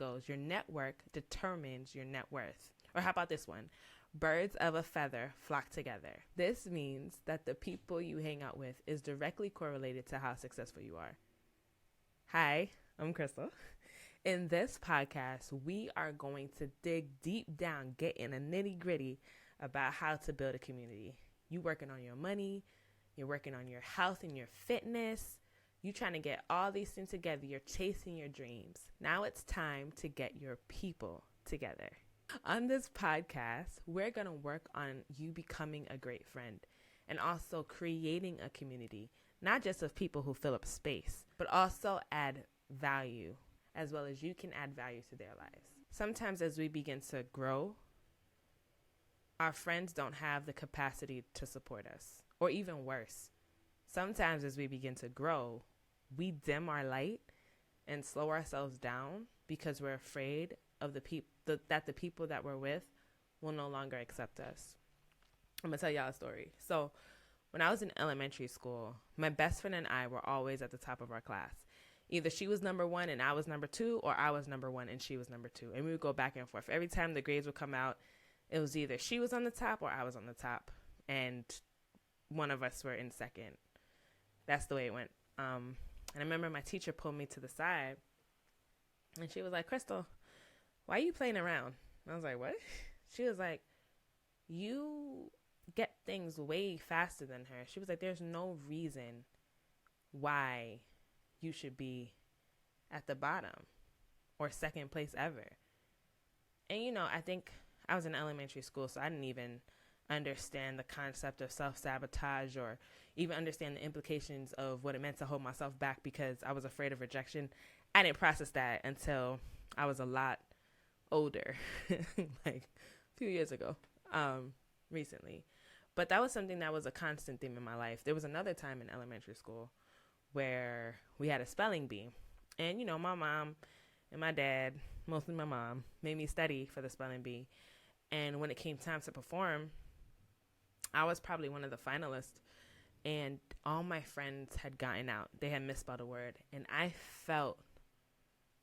goes, your network determines your net worth. Or how about this one? Birds of a feather flock together. This means that the people you hang out with is directly correlated to how successful you are. Hi, I'm Christal. In this podcast, we are going to dig deep down, get in a nitty gritty about how to build a community. You working on your money, you're working on your health and your fitness. You trying to get all these things together. You're chasing your dreams. Now it's time to get your people together. On this podcast, we're going to work on you becoming a great friend and also creating a community, not just of people who fill up space, but also add value, as well as you can add value to their lives. Sometimes as we begin to grow, our friends don't have the capacity to support us, or even worse. Sometimes as we begin to grow, we dim our light and slow ourselves down because we're afraid of that the people that we're with will no longer accept us. I'm going to tell y'all a story. So when I was in elementary school, my best friend and I were always at the top of our class. Either she was number one and I was number two, or I was number one and she was number two. And we would go back and forth. Every time the grades would come out, it was either she was on the top or I was on the top. And one of us were in second. That's the way it went. And I remember my teacher pulled me to the side and she was like, "Christal, why are you playing around?" And I was like, "What?" She was like, "You get things way faster than her." She was like, "There's no reason why you should be at the bottom or second place ever." And, I think I was in elementary school, so I didn't even understand the concept of self-sabotage or even understand the implications of what it meant to hold myself back because I was afraid of rejection. I didn't process that until I was a lot older, like a few years ago, recently. But that was something that was a constant theme in my life. There was another time in elementary school where we had a spelling bee. And, my mom and my dad, mostly my mom, made me study for the spelling bee. And when it came time to perform, I was probably one of the finalists. And all my friends had gotten out. They had misspelled a word. And I felt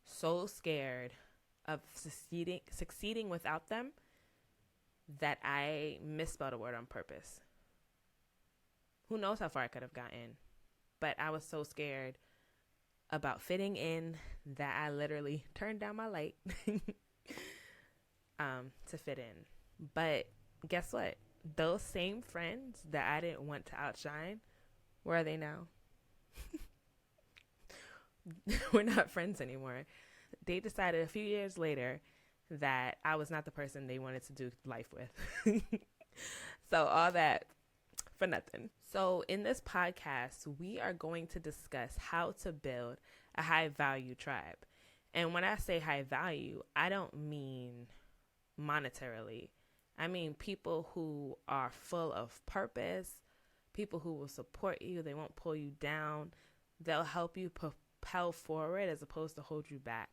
so scared of succeeding without them that I misspelled a word on purpose. Who knows how far I could have gotten. But I was so scared about fitting in that I literally turned down my light to fit in. But guess what? Those same friends that I didn't want to outshine, where are they now? We're not friends anymore. They decided a few years later that I was not the person they wanted to do life with. So all that for nothing. So in this podcast, we are going to discuss how to build a high value tribe. And when I say high value, I don't mean monetarily. I mean people who are full of purpose, people who will support you. They won't pull you down. They'll help you propel forward as opposed to hold you back.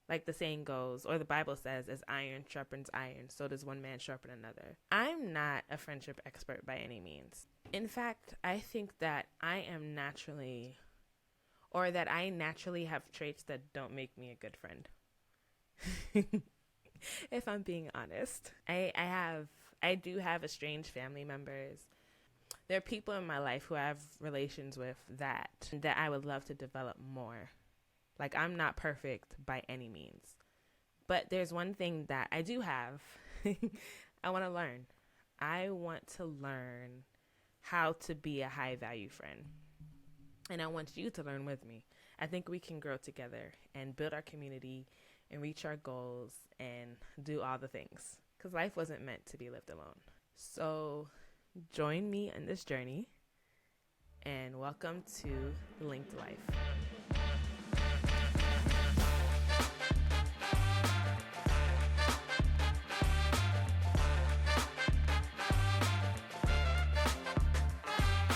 Like the saying goes, or the Bible says, as iron sharpens iron, so does one man sharpen another. I'm not a friendship expert by any means. In fact, I think that I naturally have traits that don't make me a good friend. If I'm being honest, I do have estranged family members. There are people in my life who I have relations with that I would love to develop more. Like, I'm not perfect by any means. But there's one thing that I do have. I want to learn. I want to learn how to be a high value friend. And I want you to learn with me. I think we can grow together and build our community and reach our goals and do all the things. Because life wasn't meant to be lived alone. So join me on this journey and welcome to Linked Life.